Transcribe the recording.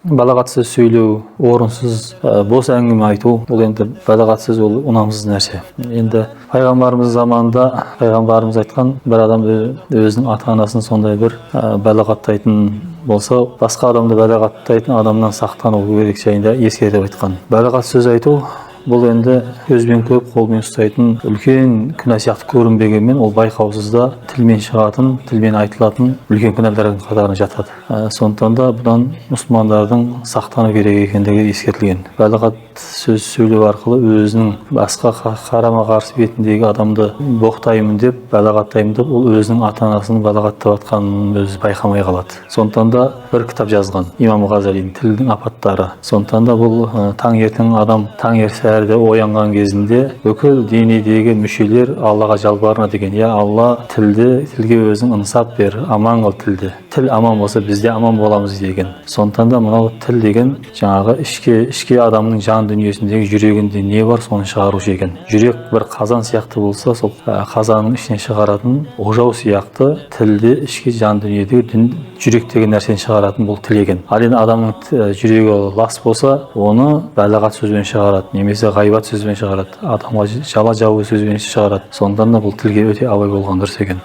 Балағат сөз сөйлеу, орынсыз бос әңгіме айту, ол енді балағат сөз, ол ұнамсыз нәрсе. Енді пайғамбарымыз заманында пайғамбарымыз айтқан, бір адам өзінің ата-анасын сондай бір балағаттайтын болса, басқа адамды балағаттайтын адамнан сақтану керек жайында ескертіп айтқан. Балағат сөз айту бұл енді көзбен көріп, қолмен ұстайтын үлкен күнә сияқты көрінбегенмен, ол байқаусызда тілмен шығатын, тілмен айтылатын үлкен күнәлардың қатарына жатады. Сондықтан да бұдан мұсылмандардың сақтану керек екендігі ескертілген. Балағат сөз сөйлеу арқылы өзінің басқа қарама-қарсы бетіндегі адамды боқтаймын деп, балағаттаймын деп, ол өзінің ата-анасын балағаттап жатқанын өзі байқамай қалады. Сондықтан да бір кітап жазған Имам Ғазалидің тілдің апаттары. Сондықтан да бұл таңертең адам таңертеңде оянған кезінде бүкіл денедегі мүшелер Аллаға жалбарына деген, я Алла, тілге өзің ынсап бер, аман қыл тілді. Тіл аман болса, біз де аман боламыз деген. Сондықтан да мынау тіл деген жаңағы ішке адамның жан дүниесіндегі жүрегінде не бар, соны шығарушы екен. Жүрек бір қазан сияқты болса, сол қазанның ішінен шығаратын ожау сияқты тілде ішкі жан дүниедегі жүректегі нәрсені шығаратын бұл тіл екен. Ал енді адамның жүрегі лас болса, оны балағат сөзбен шығарады, немесе ғайбат сөзбен шығарады, адамға жала жабу сөзбен шығарады. Сондықтан да бұл тілге өте абай болған дұрыс екен.